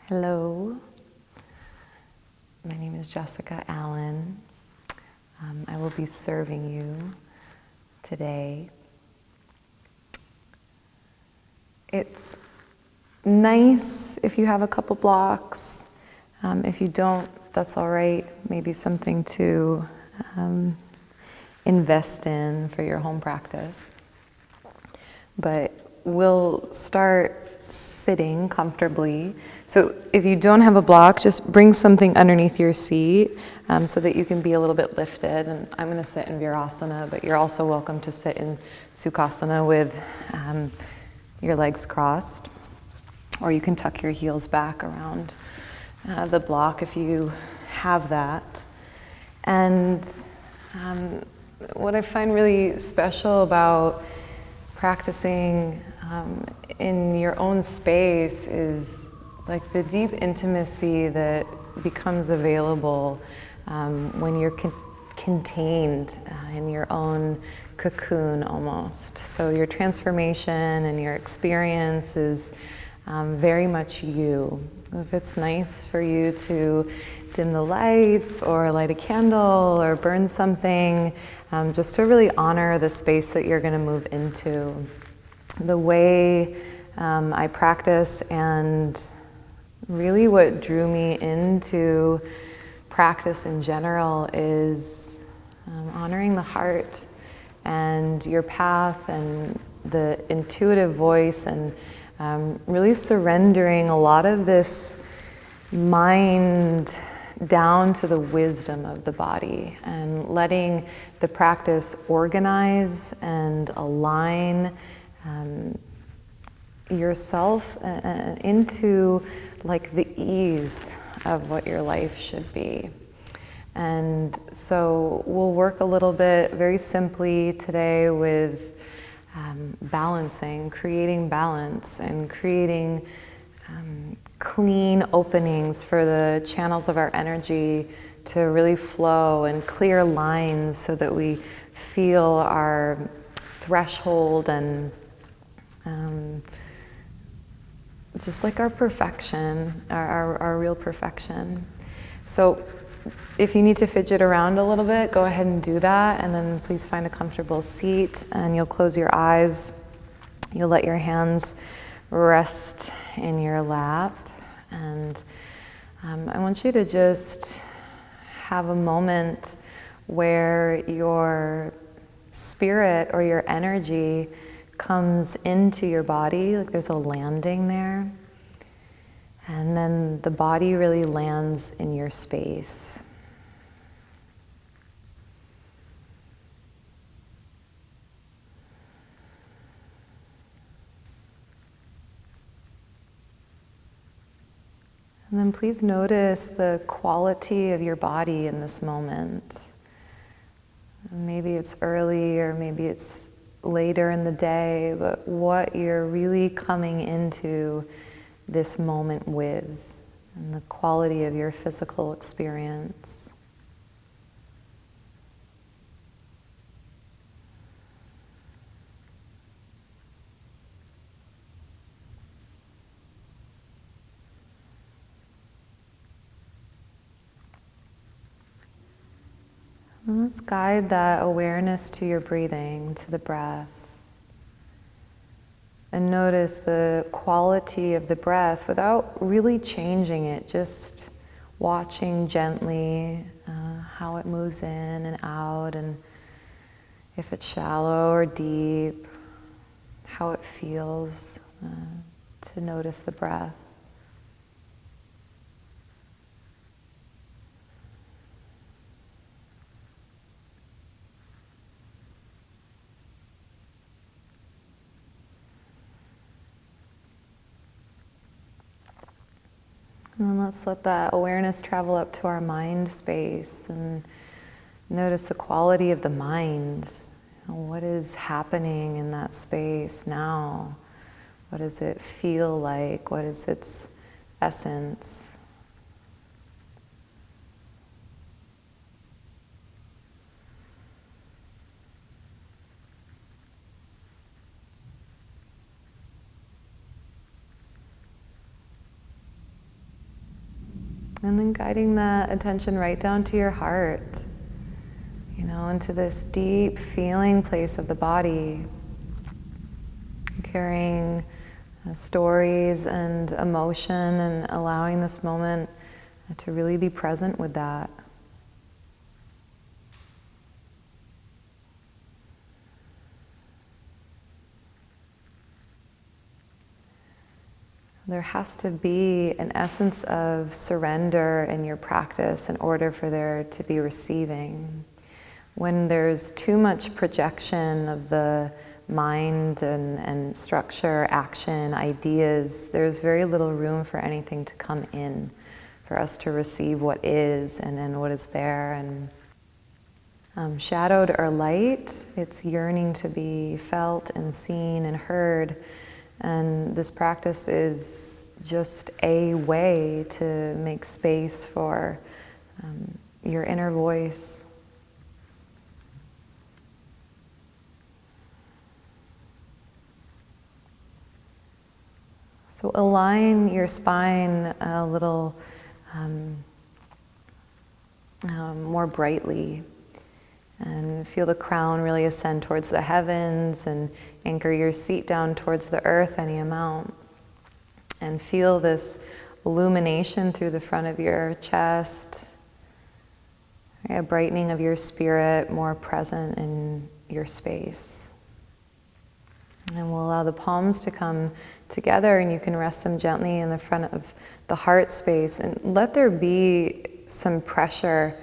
Hello, my name is Jessica Allen. I will be serving you today. It's nice if you have a couple blocks. If you don't, that's all right. Maybe something to invest in for your home practice. But we'll start sitting comfortably. So if you don't have a block, just bring something underneath your seat so that you can be a little bit lifted. And I'm going to sit in Virasana, but you're also welcome to sit in Sukhasana with your legs crossed. Or you can tuck your heels back around the block if you have that. And what I find really special about practicing in your own space is like the deep intimacy that becomes available when you're contained in your own cocoon almost. So your transformation and your experience is very much you. If it's nice for you to dim the lights or light a candle or burn something, just to really honor the space that you're going to move into. The way I practice and really what drew me into practice in general is honoring the heart and your path and the intuitive voice and really surrendering a lot of this mind down to the wisdom of the body and letting the practice organize and align yourself into like the ease of what your life should be. And so we'll work a little bit very simply today with balancing, creating balance and creating clean openings for the channels of our energy to really flow and clear lines so that we feel our threshold and just like our perfection, our real perfection. So if you need to fidget around a little bit, go ahead and do that, and then please find a comfortable seat and you'll close your eyes. You'll let your hands rest in your lap, and I want you to just have a moment where your spirit or your energy comes into your body, like there's a landing there, and then the body really lands in your space. And then please notice the quality of your body in this moment. Maybe it's early or maybe it's later in the day, but what you're really coming into this moment with and the quality of your physical experience. And let's guide that awareness to your breathing, to the breath. And notice the quality of the breath without really changing it, just watching gently how it moves in and out, and if it's shallow or deep, how it feels to notice the breath. And then let's let that awareness travel up to our mind space and notice the quality of the mind. What is happening in that space now? What does it feel like? What is its essence? And then guiding that attention right down to your heart, into this deep feeling place of the body, carrying stories and emotion, and allowing this moment to really be present with that. There has to be an essence of surrender in your practice in order for there to be receiving. When there's too much projection of the mind and structure, action, ideas, there's very little room for anything to come in, for us to receive what is and what is there. And shadowed or light, it's yearning to be felt and seen and heard. And this practice is just a way to make space for your inner voice. So align your spine a little more brightly, and feel the crown really ascend towards the heavens, and anchor your seat down towards the earth any amount. And feel this illumination through the front of your chest, a brightening of your spirit, more present in your space. And we'll allow the palms to come together, and you can rest them gently in the front of the heart space, and let there be some pressure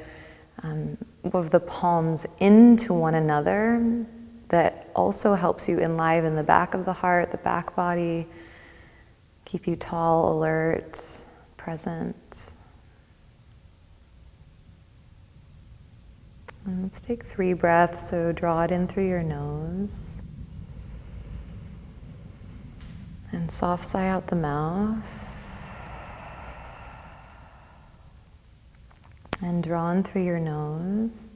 of the palms into one another that also helps you enliven the back of the heart, the back body, keep you tall, alert, present. And let's take 3 breaths, so draw it in through your nose. And soft sigh out the mouth. And draw in through your nose.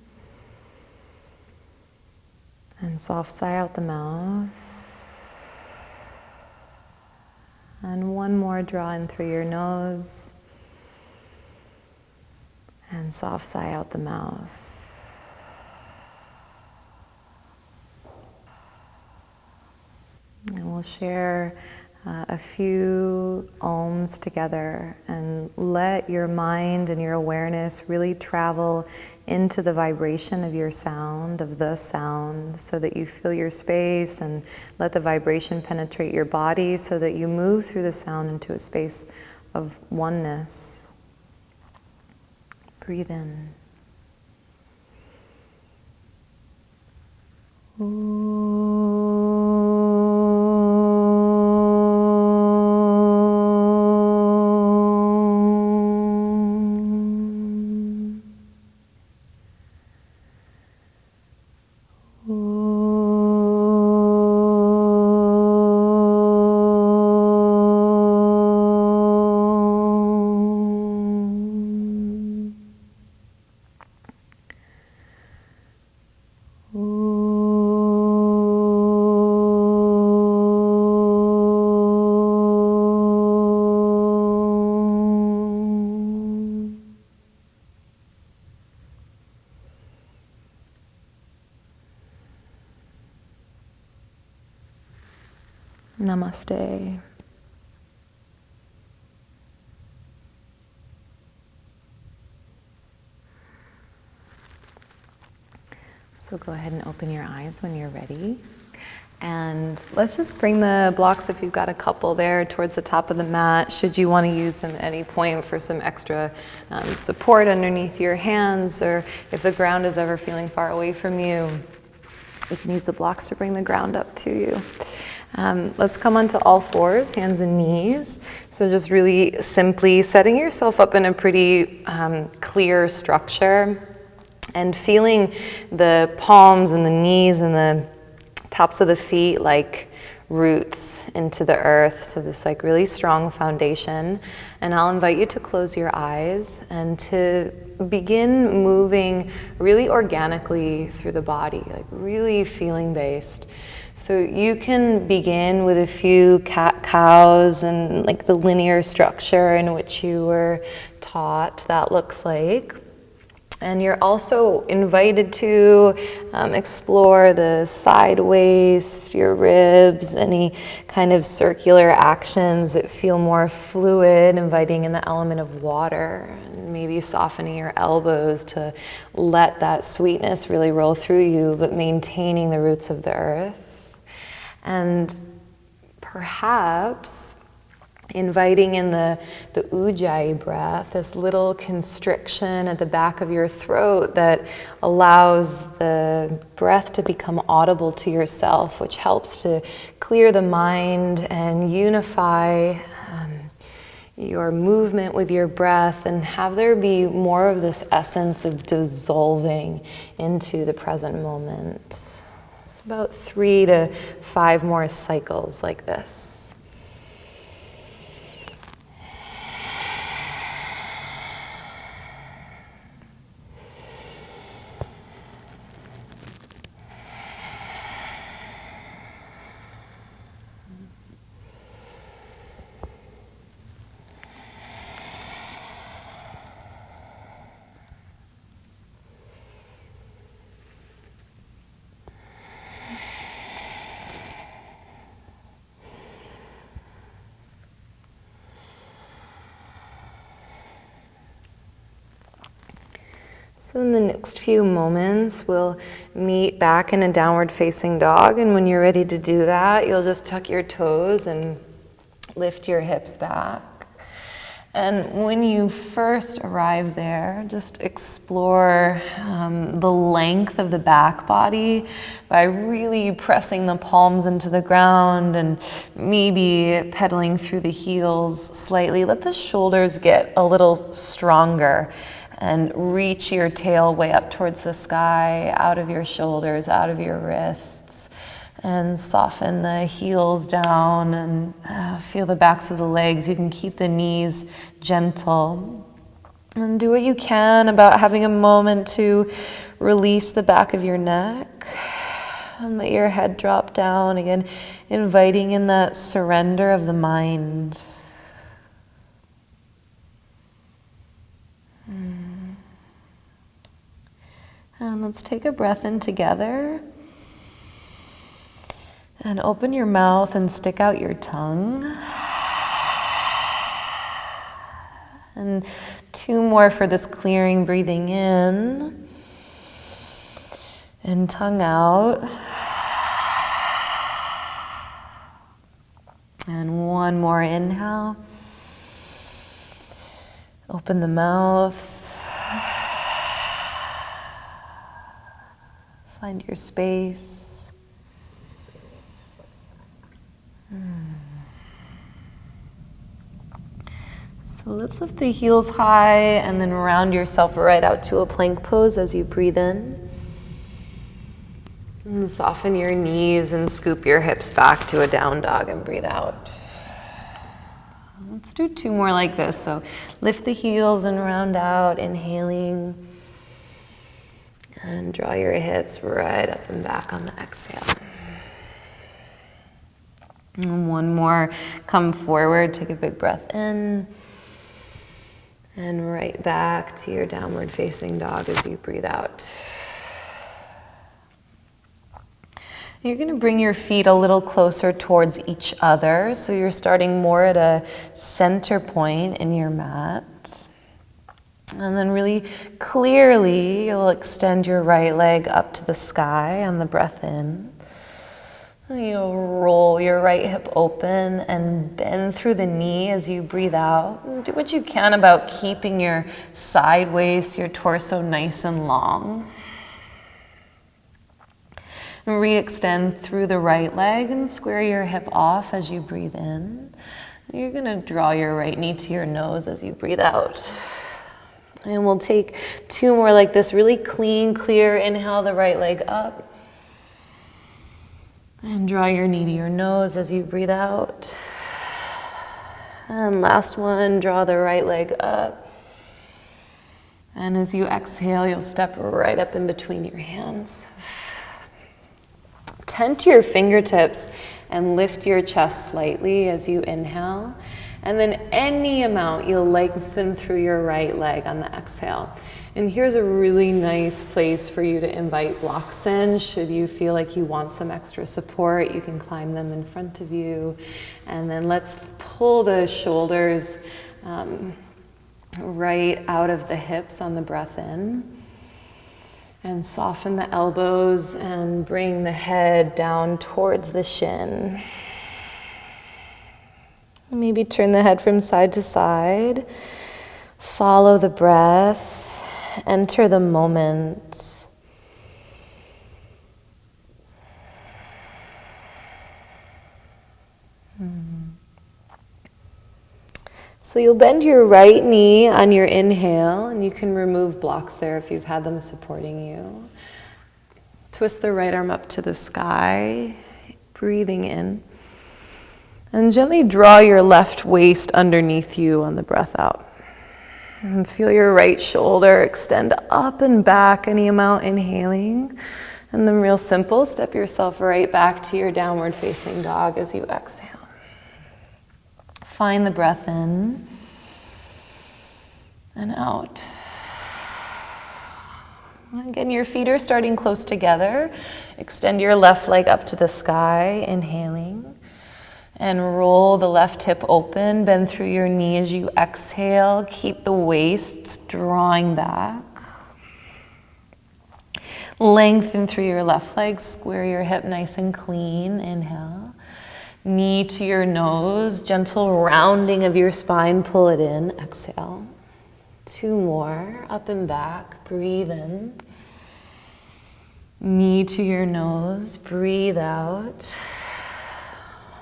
And soft sigh out the mouth. And one more, draw in through your nose. And soft sigh out the mouth. And we'll share a few ohms together, and let your mind and your awareness really travel into the vibration of your sound, of the sound, so that you feel your space, and let the vibration penetrate your body so that you move through the sound into a space of oneness. Breathe in. Namaste. So go ahead and open your eyes when you're ready. And let's just bring the blocks, if you've got a couple there, towards the top of the mat, should you want to use them at any point for some extra support underneath your hands, or if the ground is ever feeling far away from you, you can use the blocks to bring the ground up to you. Let's come onto all fours, hands and knees. So just really simply setting yourself up in a pretty clear structure, and feeling the palms and the knees and the tops of the feet like roots into the earth. So this like really strong foundation. And I'll invite you to close your eyes and to begin moving really organically through the body, like really feeling based. So you can begin with a few cat-cows and like the linear structure in which you were taught that looks like. And you're also invited to explore the side waist, your ribs, any kind of circular actions that feel more fluid, inviting in the element of water, and maybe softening your elbows to let that sweetness really roll through you, but maintaining the roots of the earth. And perhaps inviting in the ujjayi breath, this little constriction at the back of your throat that allows the breath to become audible to yourself, which helps to clear the mind and unify your movement with your breath, and have there be more of this essence of dissolving into the present moment. It's about 3 to 5 more cycles like this. So in the next few moments, we'll meet back in a downward facing dog. And when you're ready to do that, you'll just tuck your toes and lift your hips back. And when you first arrive there, just explore the length of the back body by really pressing the palms into the ground and maybe pedaling through the heels slightly. Let the shoulders get a little stronger. And reach your tail way up towards the sky, out of your shoulders, out of your wrists. And soften the heels down and feel the backs of the legs. You can keep the knees gentle. And do what you can about having a moment to release the back of your neck. And let your head drop down, again, inviting in that surrender of the mind. And let's take a breath in together. And open your mouth and stick out your tongue. And 2 more for this clearing, breathing in. And tongue out. And 1 more inhale. Open the mouth. Find your space. So let's lift the heels high and then round yourself right out to a plank pose as you breathe in. And soften your knees and scoop your hips back to a down dog and breathe out. Let's do 2 more like this. So lift the heels and round out, inhaling. And draw your hips right up and back on the exhale. And 1 more, come forward, take a big breath in. And right back to your downward facing dog as you breathe out. You're going to bring your feet a little closer towards each other. So you're starting more at a center point in your mat. And then really clearly, you'll extend your right leg up to the sky on the breath in. You'll roll your right hip open and bend through the knee as you breathe out. And do what you can about keeping your side waist, your torso nice and long. And re-extend through the right leg and square your hip off as you breathe in. You're going to draw your right knee to your nose as you breathe out. And we'll take 2 more like this, really clean, clear. Inhale the right leg up. And draw your knee to your nose as you breathe out. And last one, draw the right leg up. And as you exhale, you'll step right up in between your hands. Tent your fingertips and lift your chest slightly as you inhale. And then any amount you'll lengthen through your right leg on the exhale. And here's a really nice place for you to invite blocks in. Should you feel like you want some extra support, you can climb them in front of you. And then let's pull the shoulders right out of the hips on the breath in. And soften the elbows and bring the head down towards the shin. Maybe turn the head from side to side. Follow the breath. Enter the moment. So you'll bend your right knee on your inhale, and you can remove blocks there if you've had them supporting you. Twist the right arm up to the sky, breathing in. And gently draw your left waist underneath you on the breath out. And feel your right shoulder extend up and back any amount inhaling. And then real simple, step yourself right back to your downward facing dog as you exhale. Find the breath in and out. Again, your feet are starting close together. Extend your left leg up to the sky, inhaling. And roll the left hip open, bend through your knee as you exhale. Keep the waist drawing back. Lengthen through your left leg, square your hip nice and clean, inhale. Knee to your nose, gentle rounding of your spine, pull it in, exhale. 2 more, up and back, breathe in. Knee to your nose, breathe out.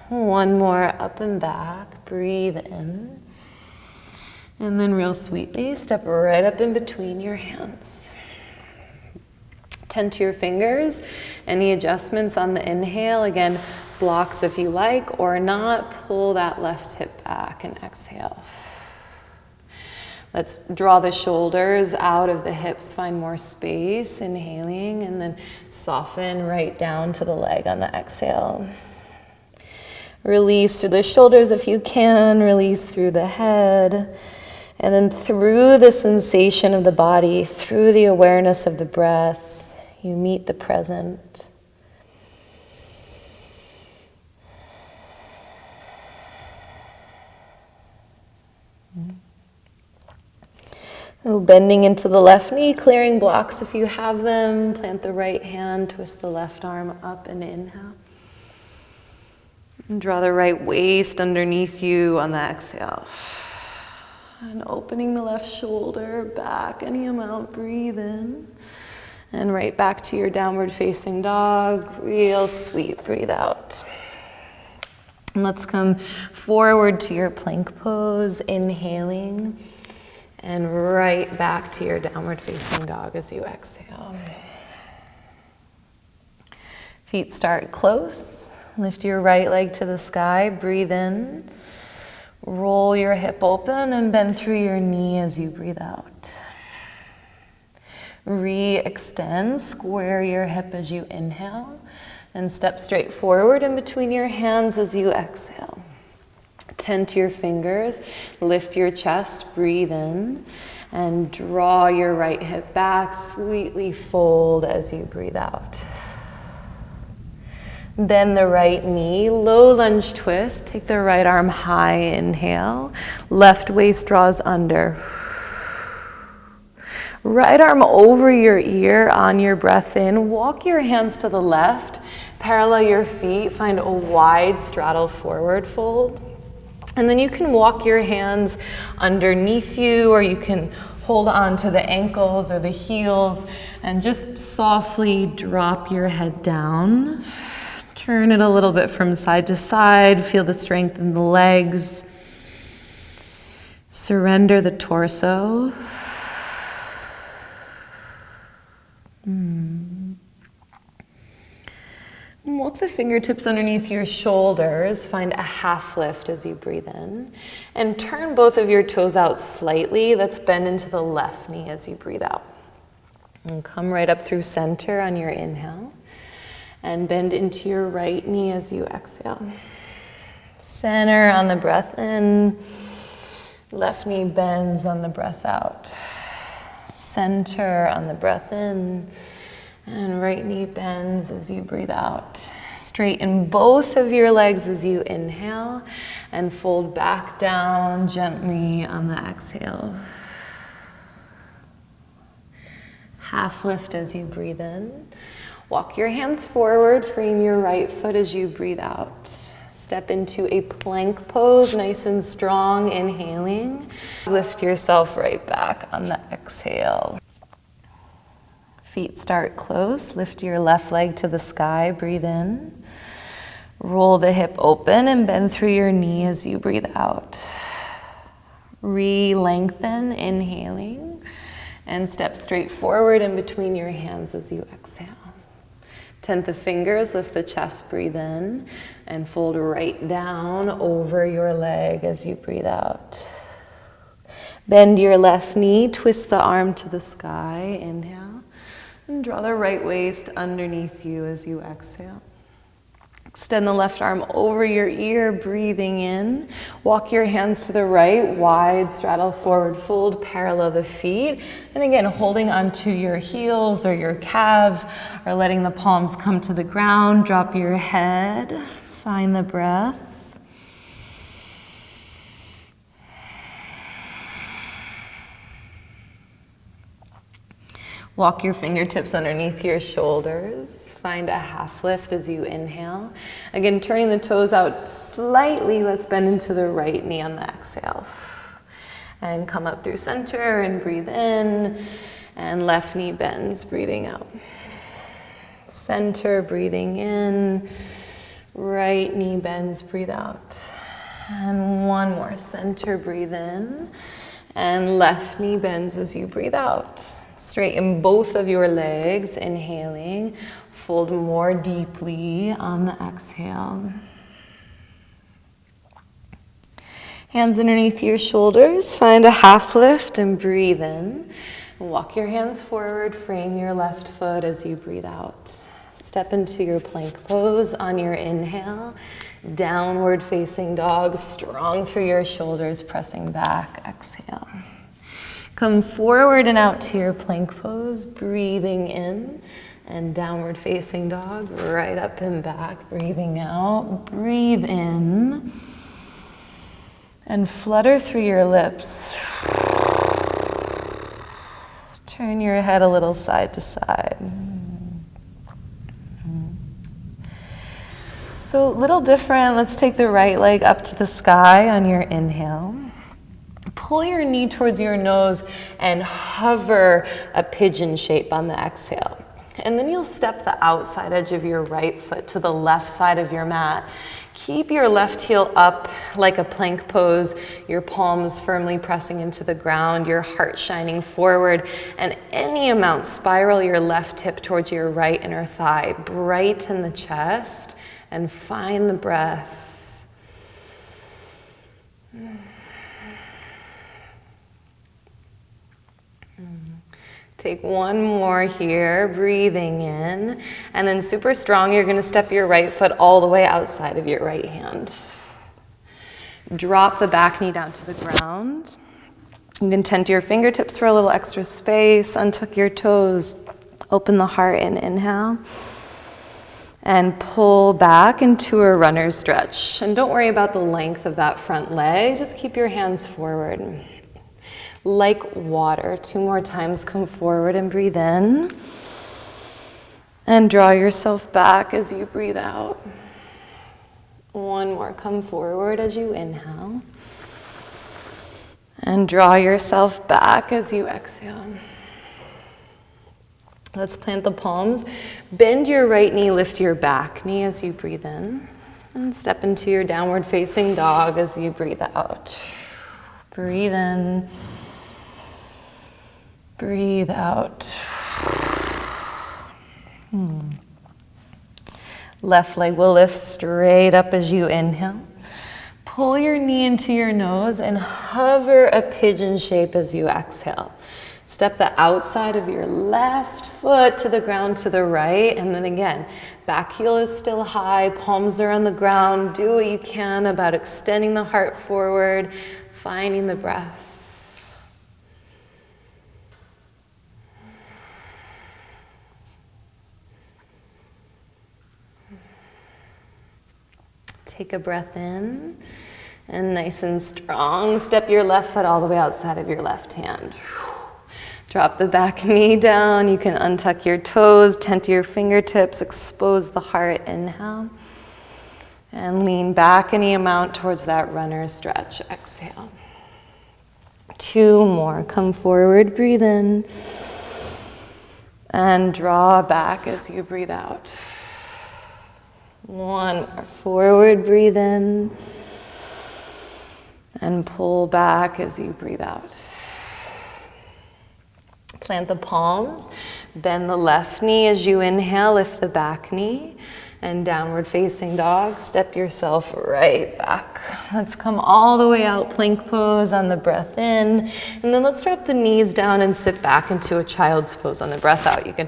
1 more, up and back, breathe in. And then real sweetly, step right up in between your hands. Tend to your fingers. Any adjustments on the inhale, again, blocks if you like or not, pull that left hip back and exhale. Let's draw the shoulders out of the hips, find more space, inhaling, and then soften right down to the leg on the exhale. Release through the shoulders if you can, release through the head, and then through the sensation of the body, through the awareness of the breath, you meet the present. Bending into the left knee, clearing blocks if you have them. Plant the right hand, twist the left arm up and inhale. And draw the right waist underneath you on the exhale. And opening the left shoulder back any amount, breathe in. And right back to your downward facing dog, real sweet, breathe out. And let's come forward to your plank pose, inhaling. And right back to your downward facing dog as you exhale. Feet start close. Lift your right leg to the sky, breathe in. Roll your hip open and bend through your knee as you breathe out. Re-extend, square your hip as you inhale. And step straight forward in between your hands as you exhale. Tend to your fingers, lift your chest, breathe in, and draw your right hip back, sweetly fold as you breathe out. Bend the right knee, low lunge twist, take the right arm high, inhale, left waist draws under. Right arm over your ear on your breath in, walk your hands to the left, parallel your feet, find a wide straddle forward fold. And then you can walk your hands underneath you, or you can hold on to the ankles or the heels and just softly drop your head down. Turn it a little bit from side to side. Feel the strength in the legs. Surrender the torso. Walk the fingertips underneath your shoulders. Find a half lift as you breathe in. And turn both of your toes out slightly. Let's bend into the left knee as you breathe out. And come right up through center on your inhale. And bend into your right knee as you exhale. Center on the breath in. Left knee bends on the breath out. Center on the breath in. And right knee bends as you breathe out. Straighten both of your legs as you inhale. And fold back down gently on the exhale. Half lift as you breathe in. Walk your hands forward, frame your right foot as you breathe out. Step into a plank pose, nice and strong, inhaling. Lift yourself right back on the exhale. Feet start close, lift your left leg to the sky, breathe in. Roll the hip open and bend through your knee as you breathe out. Re-lengthen, inhaling. And step straight forward in between your hands as you exhale. Tenth of fingers, lift the chest, breathe in, and fold right down over your leg as you breathe out. Bend your left knee, twist the arm to the sky, inhale, and draw the right waist underneath you as you exhale. Extend the left arm over your ear, breathing in. Walk your hands to the right, wide, straddle forward fold, parallel the feet. And again, holding onto your heels or your calves, or letting the palms come to the ground. Drop your head, find the breath. Walk your fingertips underneath your shoulders. Find a half lift as you inhale. Again, turning the toes out slightly. Let's bend into the right knee on the exhale. And come up through center and breathe in. And left knee bends, breathing out. Center, breathing in. Right knee bends, breathe out. And one more, center, breathe in. And left knee bends as you breathe out. Straighten both of your legs, inhaling. Fold more deeply on the exhale. Hands underneath your shoulders. Find a half lift and breathe in. Walk your hands forward. Frame your left foot as you breathe out. Step into your plank pose on your inhale. Downward facing dog. Strong through your shoulders, pressing back. Exhale. Come forward and out to your plank pose, breathing in, and downward facing dog, right up and back, breathing out. Breathe in, and flutter through your lips. Turn your head a little side to side. So a little different. Let's take the right leg up to the sky on your inhale. Pull your knee towards your nose and hover a pigeon shape on the exhale. And then you'll step the outside edge of your right foot to the left side of your mat. Keep your left heel up like a plank pose, your palms firmly pressing into the ground, your heart shining forward, and any amount spiral your left hip towards your right inner thigh. Brighten the chest and find the breath. Take one more here, breathing in, and then super strong, you're gonna step your right foot all the way outside of your right hand. Drop the back knee down to the ground. You can tend to your fingertips for a little extra space, untuck your toes, open the heart and inhale, and pull back into a runner's stretch. And don't worry about the length of that front leg, just keep your hands forward. Like water. 2 more times, come forward and breathe in. And draw yourself back as you breathe out. 1 more, come forward as you inhale. And draw yourself back as you exhale. Let's plant the palms. Bend your right knee, lift your back knee as you breathe in. And step into your downward facing dog as you breathe out. Breathe in. Breathe out. Left leg will lift straight up as you inhale. Pull your knee into your nose and hover a pigeon shape as you exhale. Step the outside of your left foot to the ground to the right. And then again, back heel is still high, palms are on the ground. Do what you can about extending the heart forward, finding the breath. Take a breath in, and nice and strong, step your left foot all the way outside of your left hand. Drop the back knee down. You can untuck your toes, tent to your fingertips, expose the heart, inhale. And lean back any amount towards that runner stretch, exhale. 2 more, come forward, breathe in. And draw back as you breathe out. 1 more, forward, breathe in. And pull back as you breathe out. Plant the palms, bend the left knee as you inhale, lift the back knee, and downward facing dog. Step yourself right back. Let's come all the way out, plank pose on the breath in, and then let's drop the knees down and sit back into a child's pose on the breath out. You can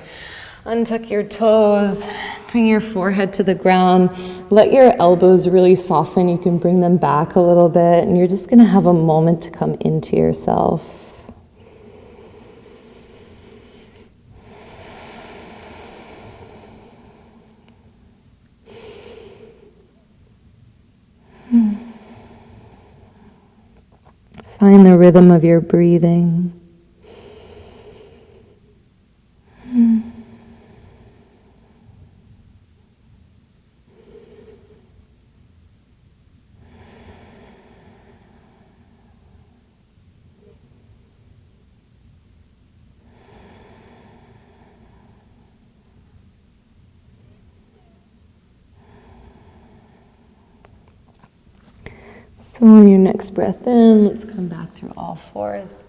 untuck your toes, bring your forehead to the ground, let your elbows really soften. You can bring them back a little bit, and you're just gonna have a moment to come into yourself. Find the rhythm of your breathing. So on your next breath in, let's come back through all fours.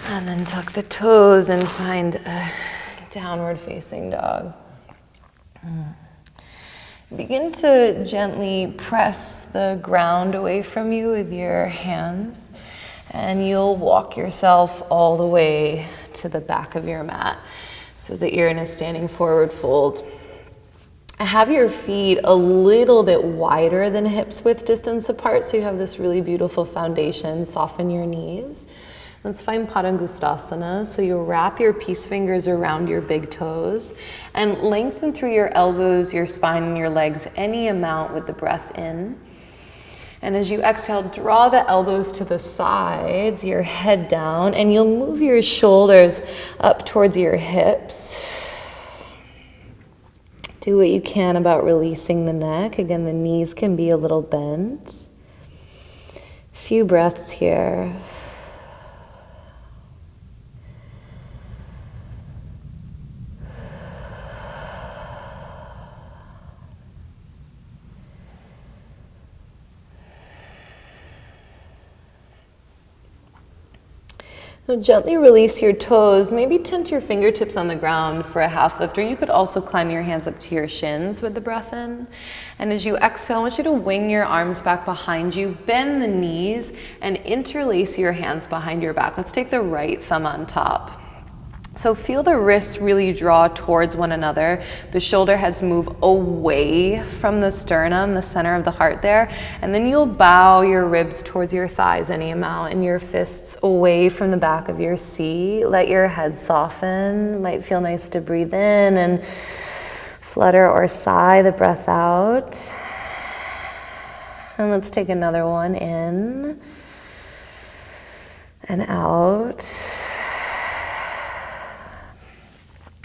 And then tuck the toes and find a downward facing dog. Begin to gently press the ground away from you with your hands. And you'll walk yourself all the way to the back of your mat so that you're in a standing forward fold. Have your feet a little bit wider than hips width distance apart so you have this really beautiful foundation. Soften your knees. Let's find Padahastasana. So you'll wrap your peace fingers around your big toes and lengthen through your elbows, your spine, and your legs any amount with the breath in. And as you exhale, draw the elbows to the sides, your head down, and you'll move your shoulders up towards your hips. Do what you can about releasing the neck. Again, the knees can be a little bent. A few breaths here. Now gently release your toes, maybe tent your fingertips on the ground for a half lift, or you could also climb your hands up to your shins with the breath in. And as you exhale, I want you to wing your arms back behind you, bend the knees, and interlace your hands behind your back. Let's take the right thumb on top. So feel the wrists really draw towards one another. The shoulder heads move away from the sternum, the center of the heart there. And then you'll bow your ribs towards your thighs any amount and your fists away from the back of your seat. Let your head soften. It might feel nice to breathe in and flutter or sigh the breath out. And let's take another one in and out.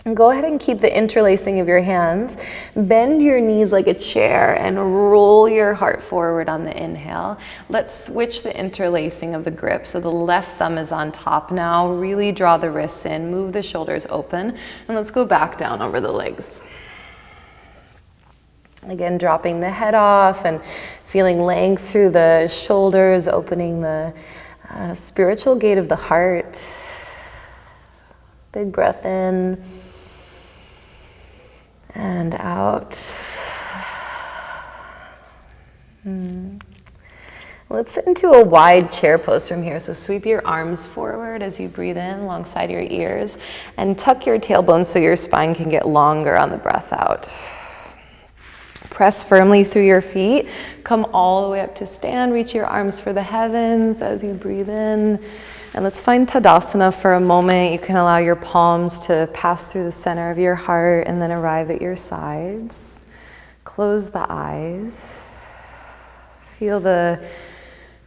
And go ahead and keep the interlacing of your hands. Bend your knees like a chair and roll your heart forward on the inhale. Let's switch the interlacing of the grip. So the left thumb is on top now. Really draw the wrists in, move the shoulders open, and let's go back down over the legs. Again, dropping the head off and feeling length through the shoulders, opening the spiritual gate of the heart. Big breath in and out. Let's sit into a wide chair pose from here. So sweep your arms forward as you breathe in alongside your ears and tuck your tailbone so your spine can get longer on the breath out. Press firmly through your feet. Come all the way up to stand. Reach your arms for the heavens as you breathe in. And let's find Tadasana for a moment. You can allow your palms to pass through the center of your heart and then arrive at your sides. Close the eyes. Feel the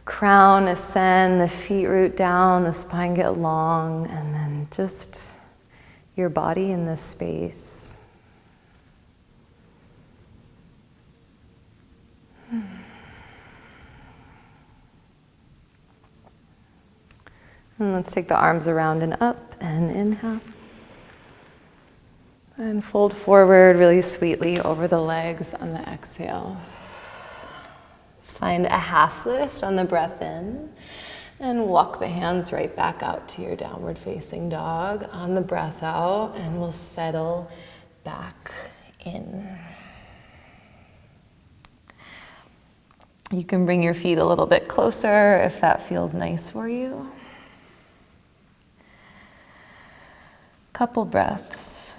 crown ascend, the feet root down, the spine get long, and then just your body in this space. And let's take the arms around and up and inhale. And fold forward really sweetly over the legs on the exhale. Let's find a half lift on the breath in and walk the hands right back out to your downward facing dog on the breath out, and we'll settle back in. You can bring your feet a little bit closer if that feels nice for you. Couple breaths.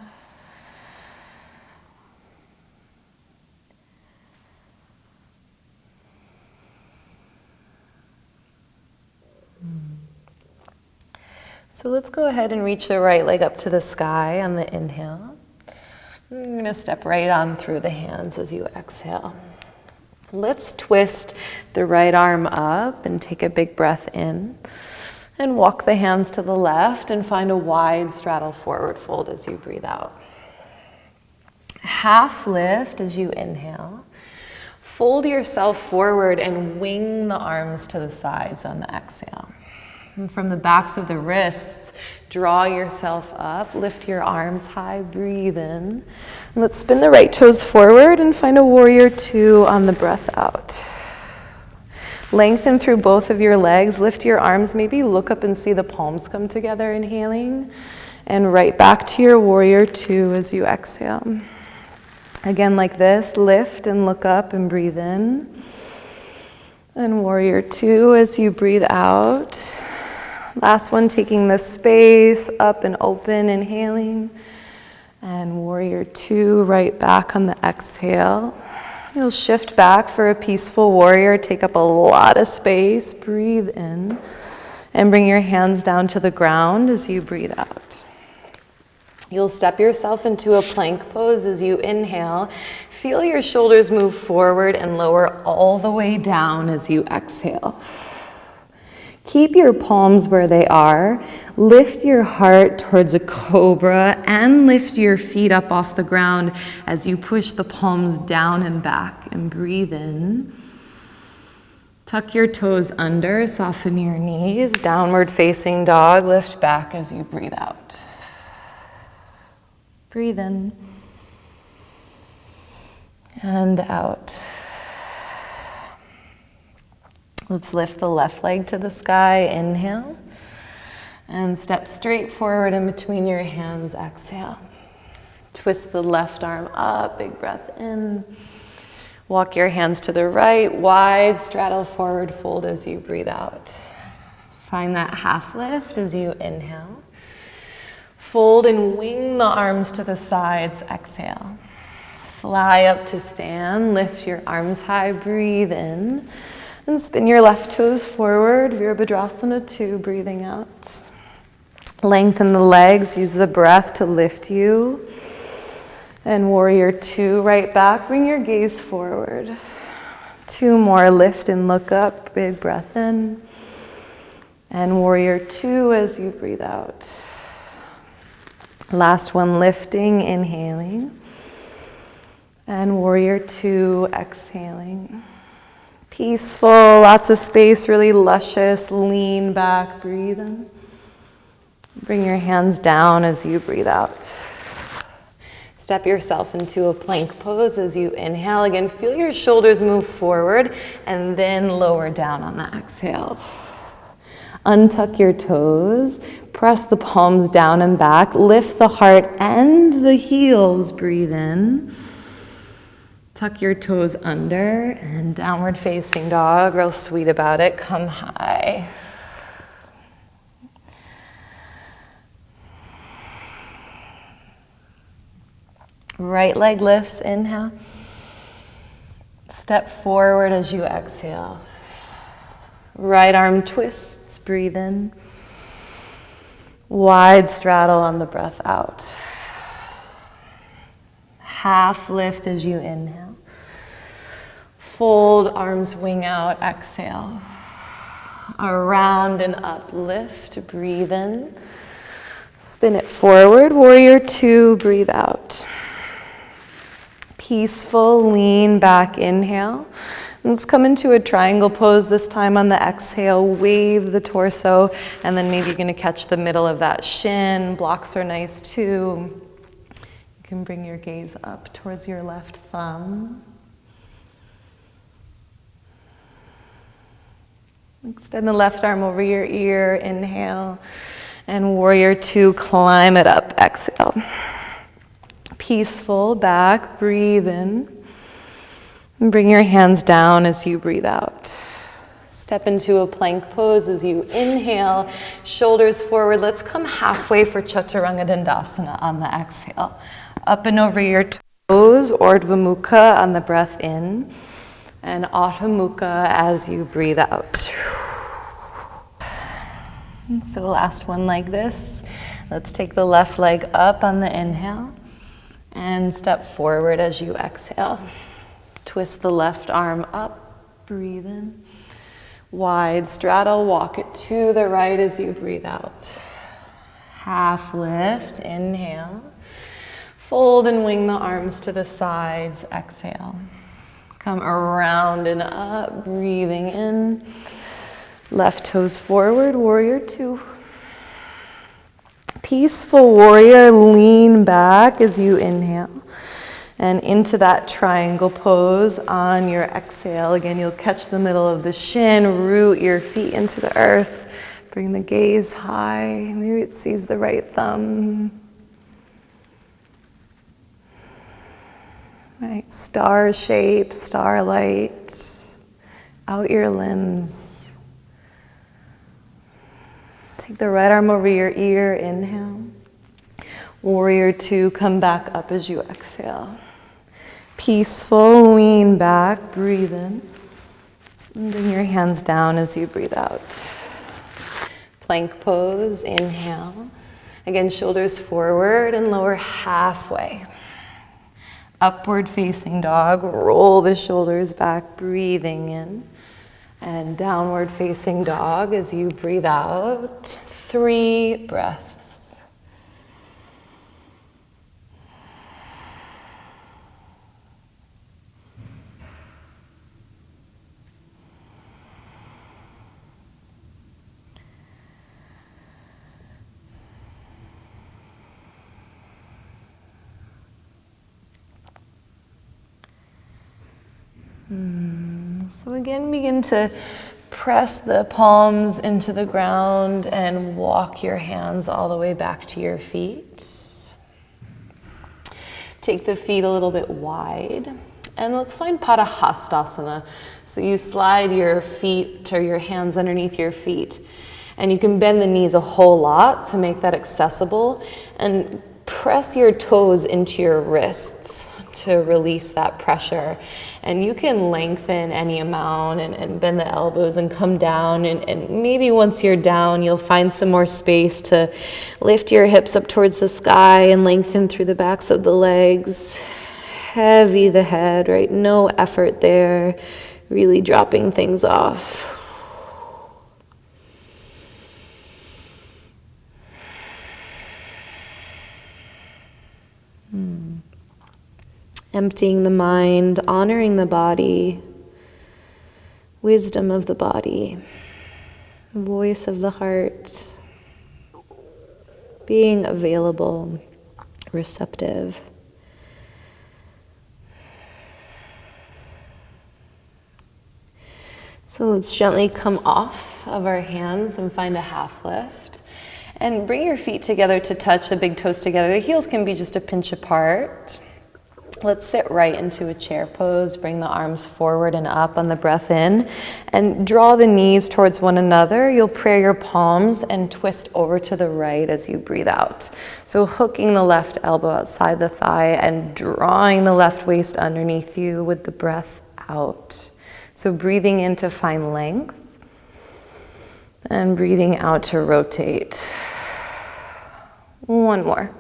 So let's go ahead and reach the right leg up to the sky on the inhale. You're going to step right on through the hands as you exhale. Let's twist the right arm up and take a big breath in. And walk the hands to the left and find a wide straddle forward fold as you breathe out. Half lift as you inhale. Fold yourself forward and wing the arms to the sides on the exhale. And from the backs of the wrists, draw yourself up, lift your arms high, breathe in. And let's spin the right toes forward and find a warrior two on the breath out. Lengthen through both of your legs, lift your arms, maybe look up and see the palms come together, inhaling. And right back to your warrior two as you exhale. Again, like this, lift and look up and breathe in. And warrior two as you breathe out. Last one, taking the space up and open, inhaling. And warrior two, right back on the exhale. You'll shift back for a peaceful warrior, take up a lot of space, breathe in, and bring your hands down to the ground as you breathe out. You'll step yourself into a plank pose as you inhale. Feel your shoulders move forward and lower all the way down as you exhale. Keep your palms where they are. Lift your heart towards a cobra and lift your feet up off the ground as you push the palms down and back and breathe in. Tuck your toes under, soften your knees, downward facing dog, lift back as you breathe out. Breathe in and out. Let's lift the left leg to the sky, inhale, and step straight forward in between your hands, exhale. Twist the left arm up, big breath in. Walk your hands to the right, wide straddle forward fold as you breathe out. Find that half lift as you inhale. Fold and wing the arms to the sides, exhale. Fly up to stand, lift your arms high, breathe in. And spin your left toes forward, Virabhadrasana 2, breathing out. Lengthen the legs, use the breath to lift you. And warrior 2, right back, bring your gaze forward. 2 more, lift and look up, big breath in. And warrior 2 as you breathe out. Last one, lifting, inhaling. And warrior 2, exhaling. Peaceful, lots of space, really luscious. Lean back, breathe in. Bring your hands down as you breathe out. Step yourself into a plank pose as you inhale. Again, feel your shoulders move forward and then lower down on the exhale. Untuck your toes, press the palms down and back, lift the heart and the heels, breathe in. Tuck your toes under and downward facing dog, real sweet about it. Come high. Right leg lifts, inhale. Step forward as you exhale. Right arm twists, breathe in. Wide straddle on the breath out. Half lift as you inhale. Fold, arms wing out, exhale. Around and up, lift, breathe in. Spin it forward, warrior two, breathe out. Peaceful, lean back, inhale. Let's come into a triangle pose this time on the exhale. Wave the torso, and then maybe you're going to catch the middle of that shin. Blocks are nice too. You can bring your gaze up towards your left thumb. Extend the left arm over your ear, inhale. And warrior two, climb it up, exhale. Peaceful, back, breathe in. And bring your hands down as you breathe out. Step into a plank pose as you inhale, shoulders forward. Let's come halfway for Chaturanga Dandasana on the exhale. Up and over your toes, Urdhva Mukha on the breath in, and Adho Mukha as you breathe out. So last one like this. Let's take the left leg up on the inhale and step forward as you exhale. Twist the left arm up, breathe in. Wide straddle, walk it to the right as you breathe out. Half lift, inhale. Fold and wing the arms to the sides, exhale. Come around and up, breathing in. Left toes forward, warrior two. Peaceful warrior, lean back as you inhale. And into that triangle pose on your exhale. Again, you'll catch the middle of the shin, root your feet into the earth. Bring the gaze high. Maybe it sees the right thumb. Right, star shape, starlight. Out your limbs. Take the right arm over your ear, inhale. Warrior two, come back up as you exhale. Peaceful, lean back, breathe in. And bring your hands down as you breathe out. Plank pose, inhale. Again, shoulders forward and lower halfway. Upward facing dog, roll the shoulders back, breathing in. And downward facing dog as you breathe out. 3 breaths. So again, begin to press the palms into the ground and walk your hands all the way back to your feet. Take the feet a little bit wide. And let's find Padahastasana. So you slide your feet or your hands underneath your feet. And you can bend the knees a whole lot to make that accessible. And press your toes into your wrists to release that pressure. And you can lengthen any amount and bend the elbows and come down. And maybe once you're down, you'll find some more space to lift your hips up towards the sky and lengthen through the backs of the legs. Heavy the head, right? No effort there. Really dropping things off. Emptying the mind, honoring the body, wisdom of the body, voice of the heart, being available, receptive. So let's gently come off of our hands and find a half lift. And bring your feet together to touch the big toes together. The heels can be just a pinch apart. Let's sit right into a chair pose. Bring the arms forward and up on the breath in, and draw the knees towards one another. You'll pray your palms and twist over to the right as you breathe out. So hooking the left elbow outside the thigh and drawing the left waist underneath you with the breath out. So breathing in to find length and breathing out to rotate. One more.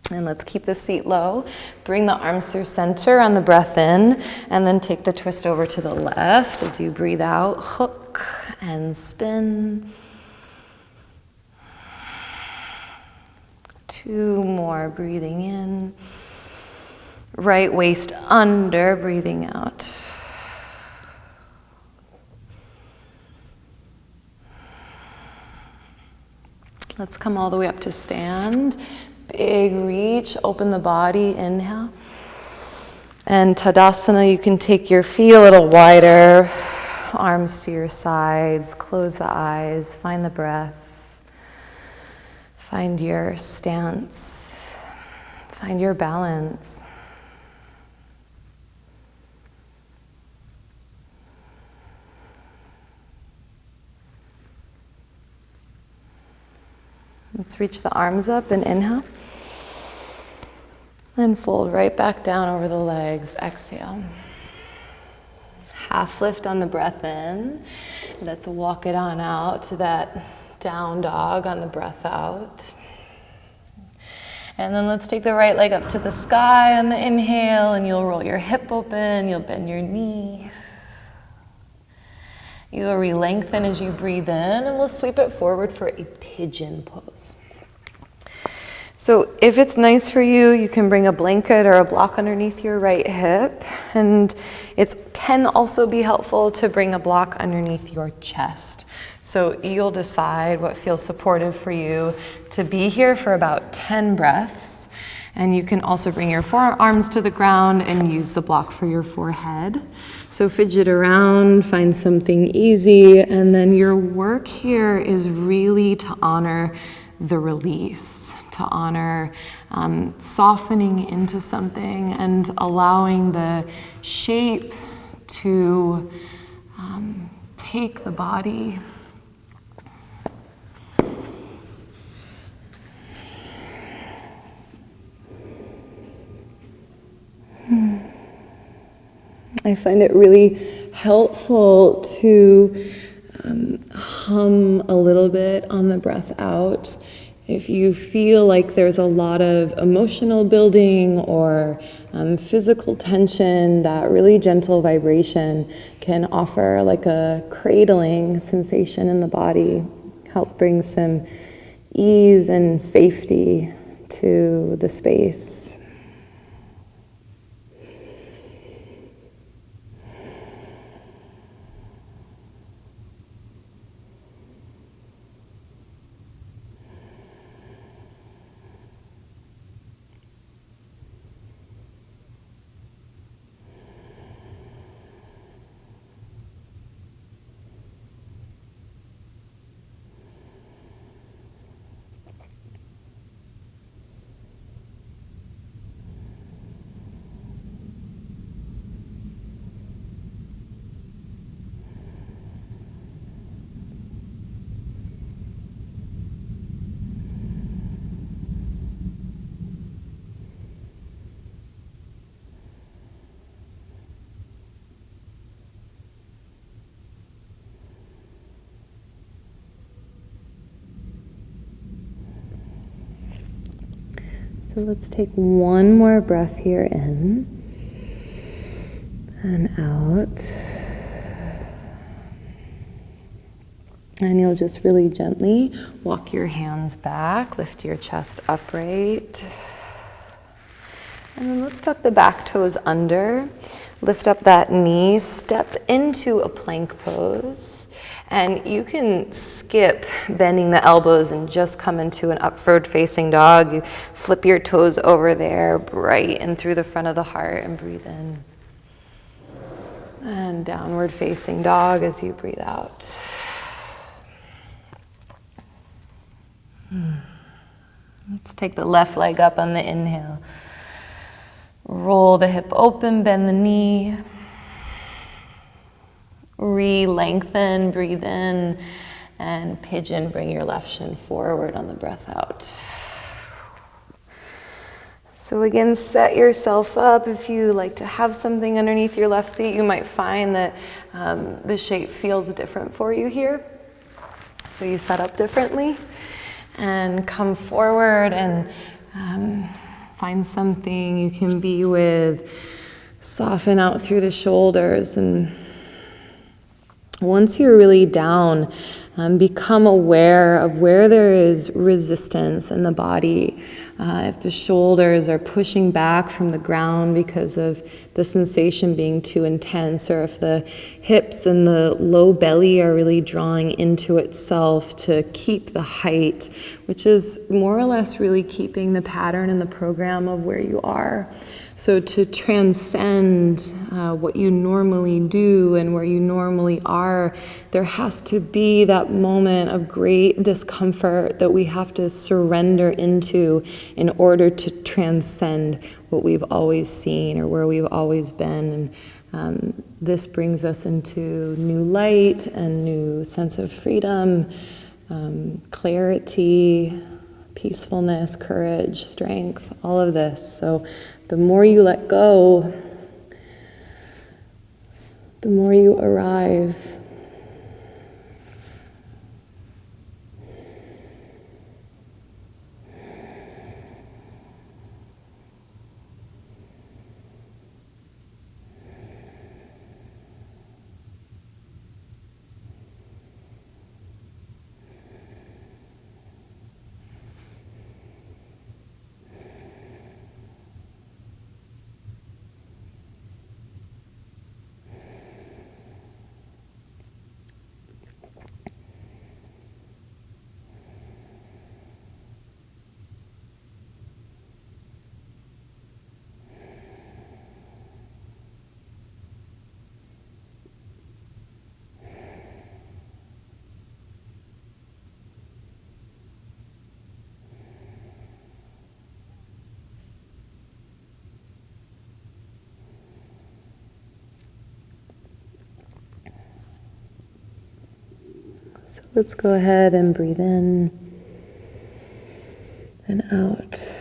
And let's keep the seat low. Bring the arms through center on the breath in, and then take the twist over to the left as you breathe out. Hook and spin. 2 more, breathing in. Right waist under, breathing out. Let's come all the way up to stand. Big reach, open the body, inhale. And Tadasana, you can take your feet a little wider, arms to your sides, close the eyes, find the breath, find your stance, find your balance. Let's reach the arms up and inhale. And fold right back down over the legs. Exhale. Half lift on the breath in. Let's walk it on out to that down dog on the breath out. And then let's take the right leg up to the sky on the inhale, and you'll roll your hip open, you'll bend your knee. You'll re-lengthen as you breathe in, and we'll sweep it forward for a pigeon pose. So if it's nice for you, you can bring a blanket or a block underneath your right hip. And it can also be helpful to bring a block underneath your chest. So you'll decide what feels supportive for you to be here for about 10 breaths. And you can also bring your forearms to the ground and use the block for your forehead. So fidget around, find something easy. And then your work here is really to honor the release. To honor softening into something and allowing the shape to take the body. I find it really helpful to hum a little bit on the breath out. If you feel like there's a lot of emotional building or physical tension, that really gentle vibration can offer like a cradling sensation in the body, help bring some ease and safety to the space. So let's take one more breath here in and out. And you'll just really gently walk your hands back, lift your chest upright. And then let's tuck the back toes under, lift up that knee, step into a plank pose. And you can skip bending the elbows and just come into an upward facing dog. You flip your toes over there, bright and through the front of the heart, and breathe in. And downward facing dog as you breathe out. Let's take the left leg up on the inhale. Roll the hip open, bend the knee. Re-lengthen, breathe in, and pigeon, bring your left shin forward on the breath out. So again, set yourself up. If you like to have something underneath your left seat, you might find that the shape feels different for you here. So you set up differently and come forward and find something you can be with. Soften out through the shoulders, and once you're really down, become aware of where there is resistance in the body. If the shoulders are pushing back from the ground because of the sensation being too intense, or if the hips and the low belly are really drawing into itself to keep the height, which is more or less really keeping the pattern and the program of where you are. So to transcend what you normally do and where you normally are, there has to be that moment of great discomfort that we have to surrender into in order to transcend what we've always seen or where we've always been. And this brings us into new light and new sense of freedom, clarity, peacefulness, courage, strength, all of this. So the more you let go, the more you arrive. So let's go ahead and breathe in and out.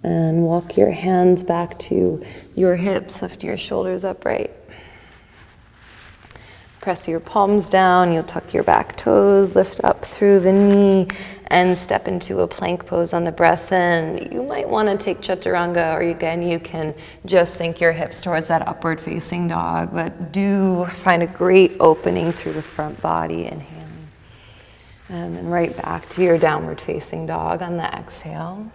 And walk your hands back to your hips, lift your shoulders upright. Press your palms down, you'll tuck your back toes, lift up through the knee, and step into a plank pose on the breath in. You might want to take chaturanga, or again, you can just sink your hips towards that upward facing dog, but do find a great opening through the front body, inhaling. And then right back to your downward facing dog on the exhale.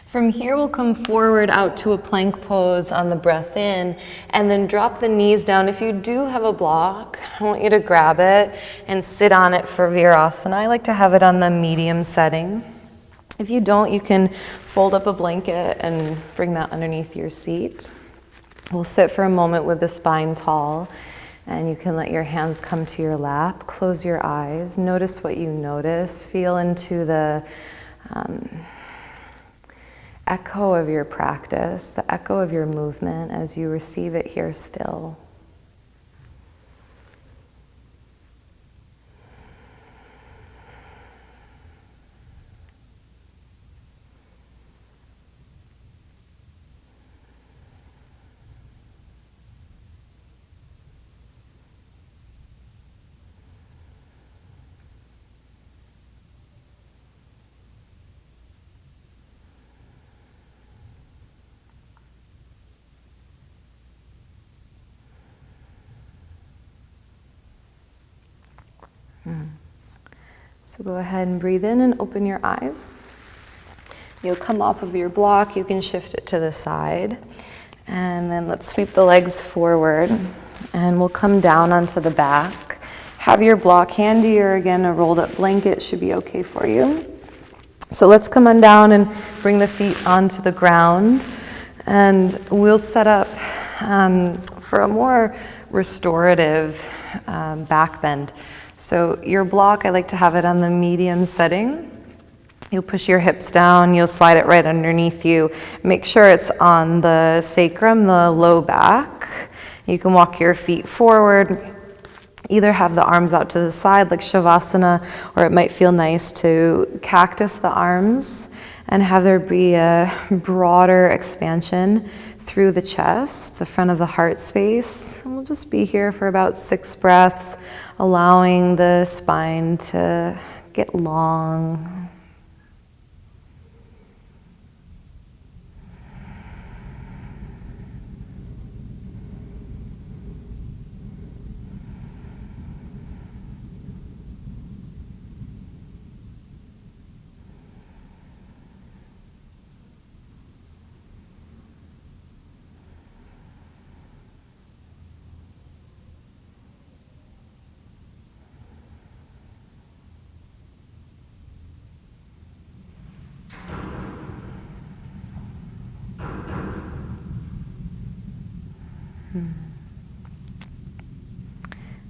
From here, we'll come forward out to a plank pose on the breath in, and then drop the knees down. If you do have a block, I want you to grab it and sit on it for Virasana. I like to have it on the medium setting. If you don't, you can fold up a blanket and bring that underneath your seat. We'll sit for a moment with the spine tall, and you can let your hands come to your lap. Close your eyes. Notice what you notice. Feel into the echo of your practice, the echo of your movement as you receive it here still. So go ahead and breathe in and open your eyes. You'll come off of your block, you can shift it to the side. And then let's sweep the legs forward, and we'll come down onto the back. Have your block handy, or again, a rolled up blanket should be okay for you. So let's come on down and bring the feet onto the ground, and we'll set up for a more restorative back bend. So your block, I like to have it on the medium setting. You'll push your hips down, you'll slide it right underneath you. Make sure it's on the sacrum, the low back. You can walk your feet forward. Either have the arms out to the side like Shavasana, or it might feel nice to cactus the arms and have there be a broader expansion through the chest, the front of the heart space. And we'll just be here for about 6 breaths, allowing the spine to get long.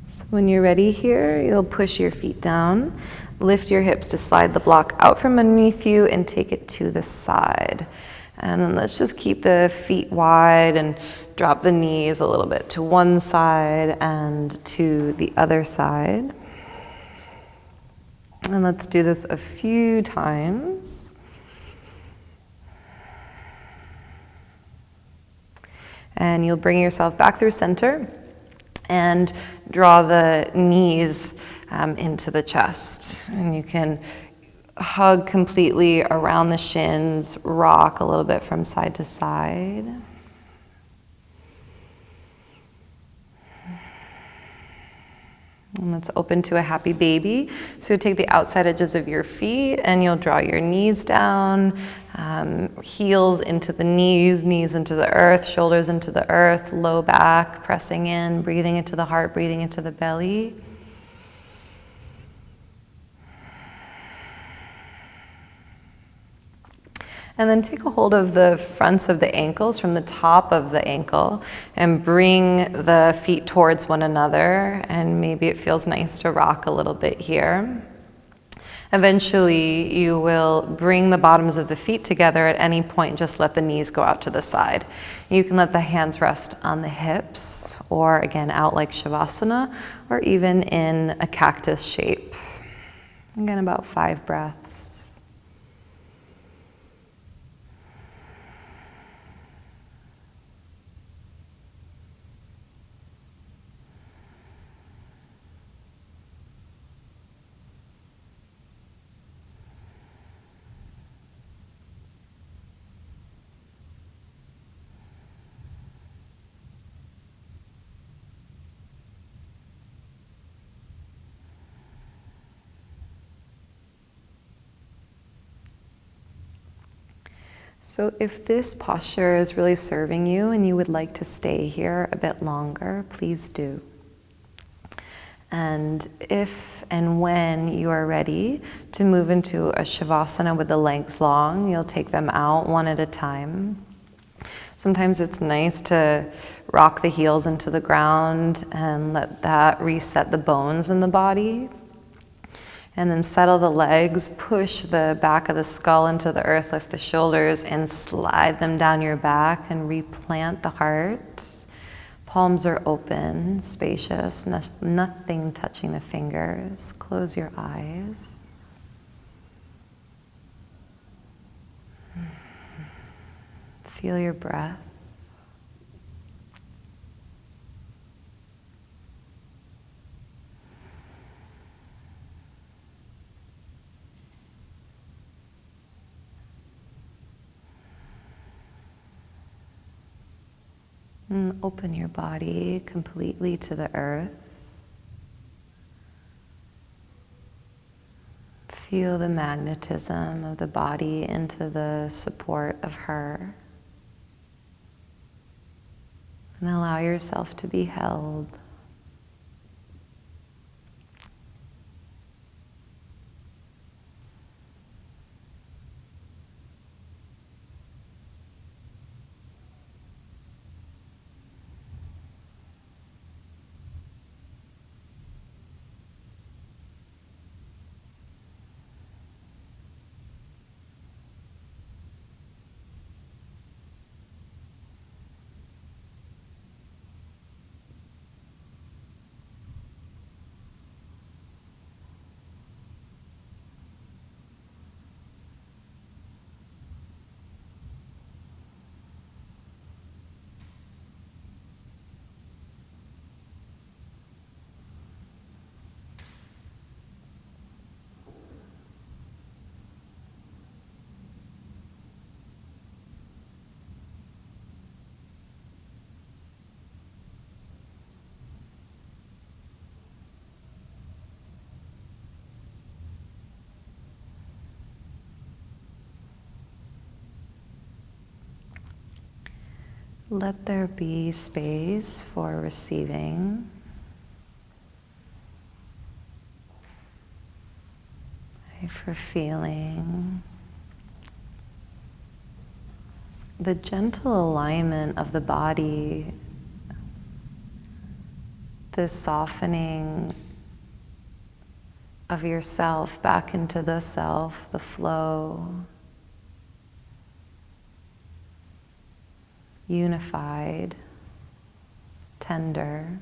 So when you're ready here, you'll push your feet down, lift your hips to slide the block out from underneath you and take it to the side. And then let's just keep the feet wide and drop the knees a little bit to one side and to the other side. And let's do this a few times. And you'll bring yourself back through center and draw the knees into the chest. And you can hug completely around the shins, rock a little bit from side to side. And let's open to a happy baby. So take the outside edges of your feet and you'll draw your knees down, heels into the knees, knees into the earth, shoulders into the earth, low back, pressing in, breathing into the heart, breathing into the belly. And then take a hold of the fronts of the ankles from the top of the ankle and bring the feet towards one another. And maybe it feels nice to rock a little bit here. Eventually, you will bring the bottoms of the feet together at any point. Just let the knees go out to the side. You can let the hands rest on the hips or again out like Shavasana or even in a cactus shape. Again, about 5 breaths. So if this posture is really serving you and you would like to stay here a bit longer, please do. And if and when you are ready to move into a Shavasana with the legs long, you'll take them out one at a time. Sometimes it's nice to rock the heels into the ground and let that reset the bones in the body. And then settle the legs, push the back of the skull into the earth, lift the shoulders and slide them down your back and replant the heart. Palms are open, spacious, nothing touching the fingers. Close your eyes. Feel your breath. And open your body completely to the earth. Feel the magnetism of the body into the support of her. And allow yourself to be held. Let there be space for receiving. For feeling the gentle alignment of the body, the softening of yourself back into the self, the flow, unified, tender.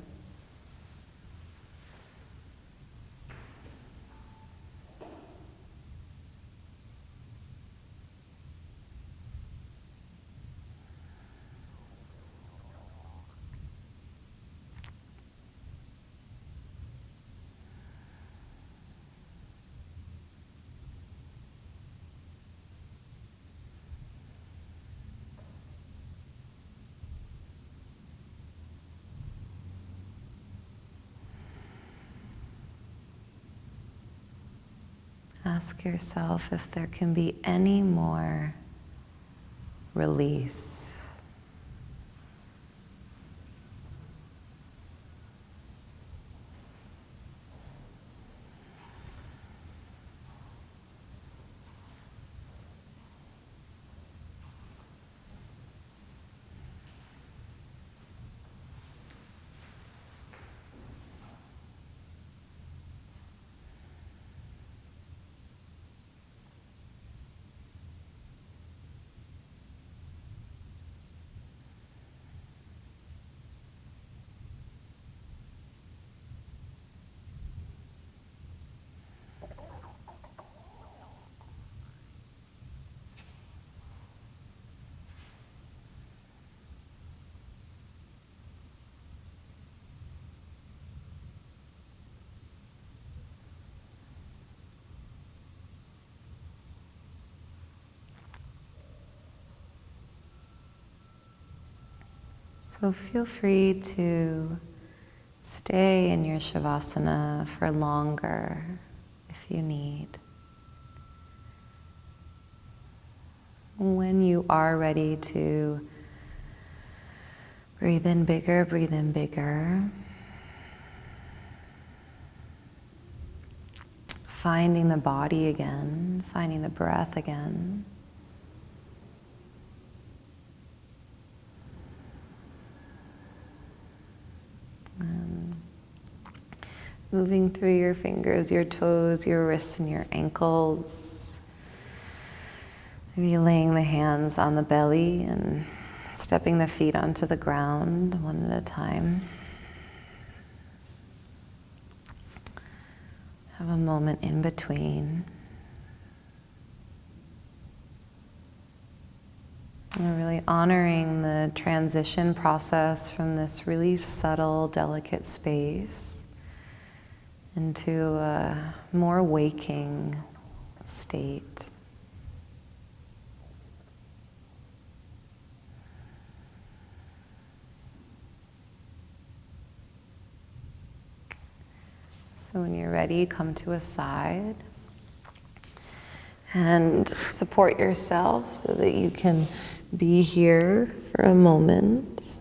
Ask yourself if there can be any more release. So feel free to stay in your Shavasana for longer if you need. When you are ready to breathe in bigger, breathe in bigger. Finding the body again, finding the breath again. Moving through your fingers, your toes, your wrists, and your ankles. Maybe laying the hands on the belly and stepping the feet onto the ground one at a time. Have a moment in between. We're really honoring the transition process from this really subtle, delicate space into a more waking state. So when you're ready, come to a side and support yourself so that you can be here for a moment.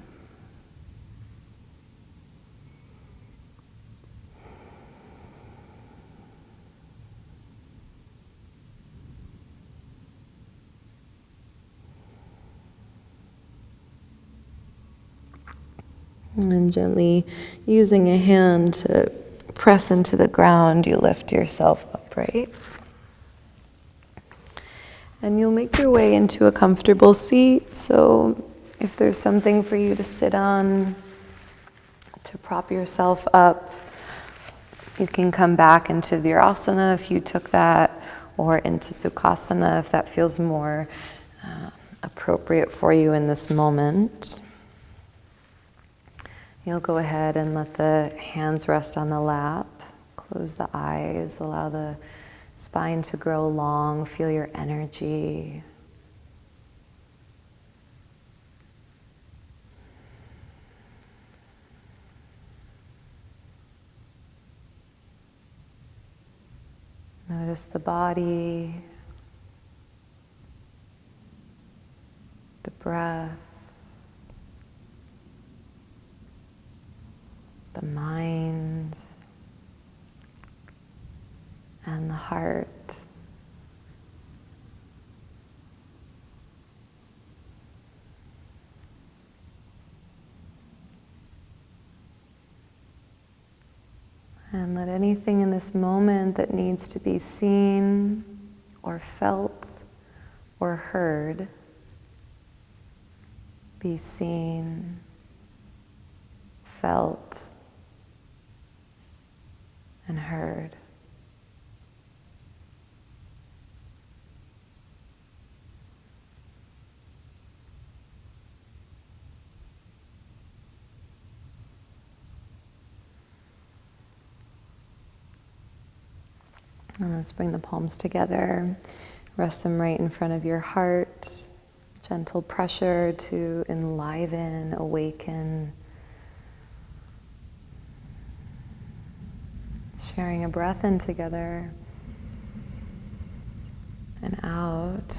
And gently using a hand to press into the ground, you lift yourself upright. And you'll make your way into a comfortable seat. So if there's something for you to sit on, to prop yourself up, you can come back into Virasana if you took that, or into Sukhasana if that feels more appropriate for you in this moment. You'll go ahead and let the hands rest on the lap. Close the eyes, allow the spine to grow long, feel your energy. Notice the body, the breath. the mind, and the heart. And let anything in this moment that needs to be seen or felt or heard be seen, felt, and heard. And let's bring the palms together. Rest them right in front of your heart. Gentle pressure to enliven, awaken. Sharing a breath in together and out.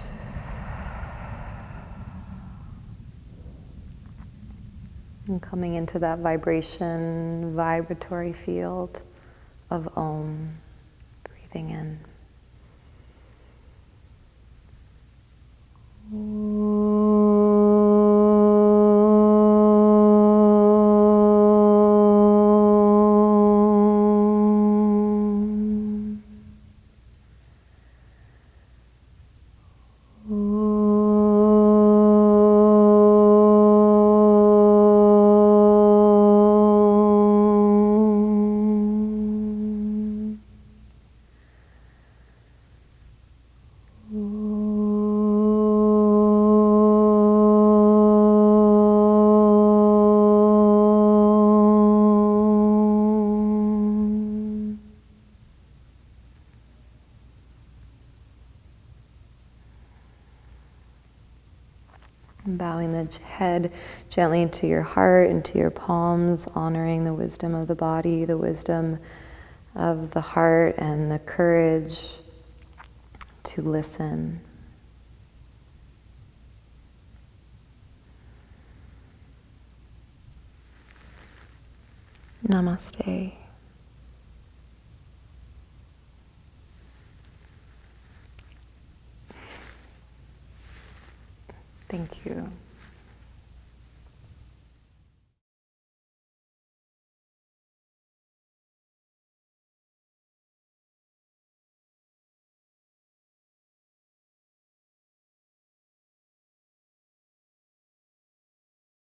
And coming into that vibration, vibratory field of Om. Breathing in. Bowing the head gently to your heart and to your palms, honoring the wisdom of the body, the wisdom of the heart, and the courage to listen. Namaste. Thank you.